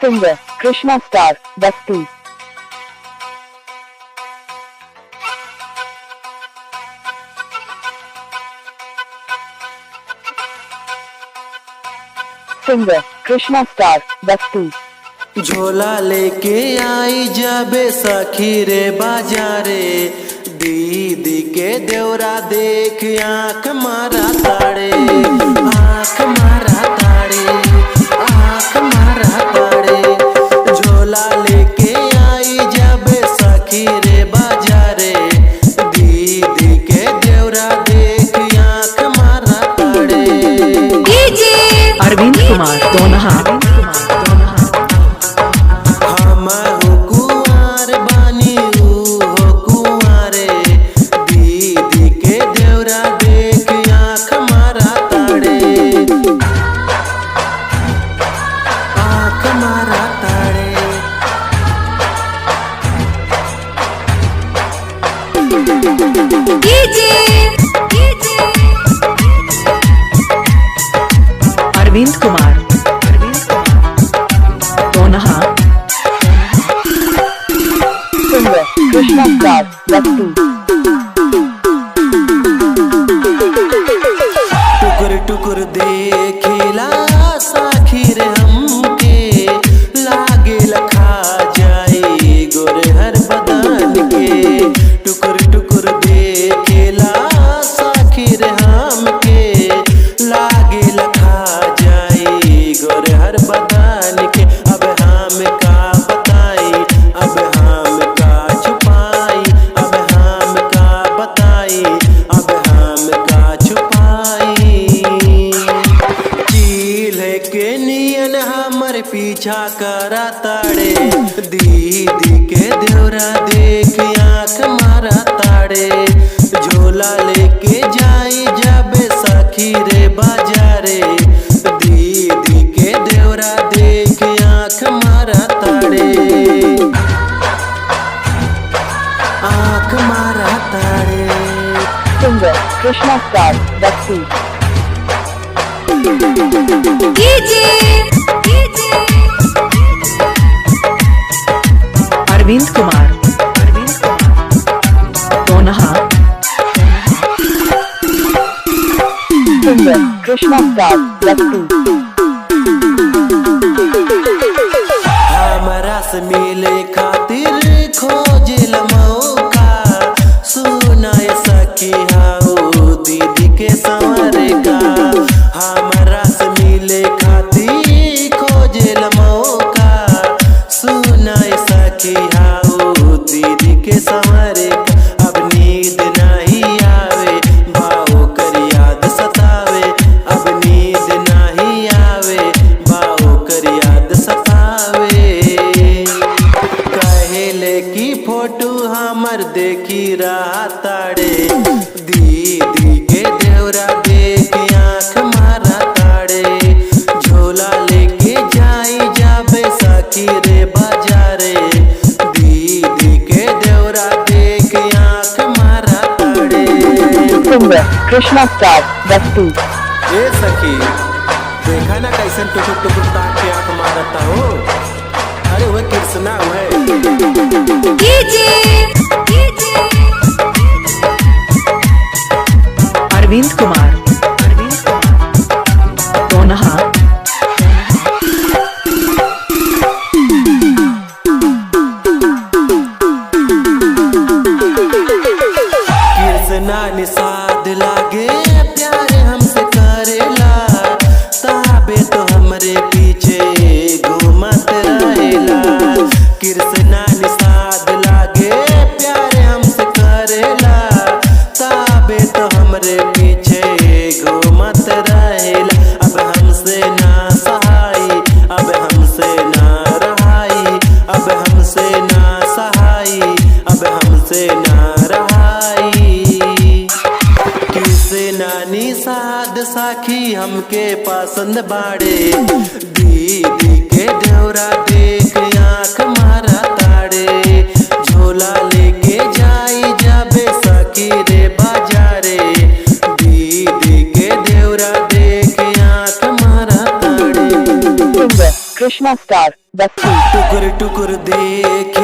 Singer Krishna Star Basti. Singer Krishna Star Basti. झोला लेके आई जाबे सखी रे बाजारे, दीदी के देवरा देख आँख मारा ताड़े, आँख मारा ताड़े, आँख मारा ताड़े। झोला लेके आई जाबे सखी रे बाजारे, दीदी के देवरा देख आँख मारा ताड़े। Arvind Kumar दोनहा। Arvind Kumar दोनहा। Singer Krishna Star Basti. टुकुर टुकुर देखिला साखी रे हमके, लागे लखा जाई गोरे हर बदन के। टुकुर टुकुर देखिला साखी रे हमके, लागे लखा जाई गोरे हर बदन के। अब हम का बताई, अब हम का छुपाई, अब हम का बताई, अब हम का छुपाई। चील के नियन हमर पीछा करा ताड़े, दीदी के देवरा देख आँख मारा ताड़े। झोला लेके जाई जाबे सखी रे बाजारे, दीदी के देवरा देख आँख मारा ताड़े, आँख मारा ताड़े। Singer Krishna Star Basti. Arvind Kumar दोनहा। Singer Krishna Star Basti. हमरा से मिले खातिर खोजिल मौका, सुनाए सखी हाउ दीदी के संवरे का। हमरा से मिले खातिर खोजिल मौका, सुनाए सखी हाउ दीदी के संवरे का। अब नींद नहीं आवे, बाहो कर याद सतावे, अब नींद नहीं आवे, बाहो कर याद सतावे। कहेले की फोटो हमर देखी रहा ताड़े, दीदी के देवरा देख आँख मारा ताड़े। झोला लेके जाई जाबे सखी रे बाजारे, दीदी के देवरा देख आँख मारा ताड़े। Singer Krishna Star Basti. ए सखी, देखा ना कैसन टुकुर टुकुर ताक के आँख मारता हो। अरे वह कृष्णा है। अरविंद कुमार दोनहा। कृष्णा निषाद लागे प्यारे हमसे करेला, ताबे तो हमरे पीछे घूमत रहेला। कृष्णा निषाद लागे प्यारे हमसे करेला, ताबे तो हमरे पीछे घूमत रहेला। अब हमसे ना सहाई, अब हमसे ना रहाई, अब हमसे ना सहाई, अब हमसे ना रहाई। कृष्णा निषाद साखी हमके पसंद बाड़े, दीदी के देवरा देख आँख मारा ताड़े। झोला लेके जाई जाबे सखी रे बाजारे, दीदी के देवरा देख आँख मारा ताड़े। Krishna Star, Basti, टुकुर टुकुर देखे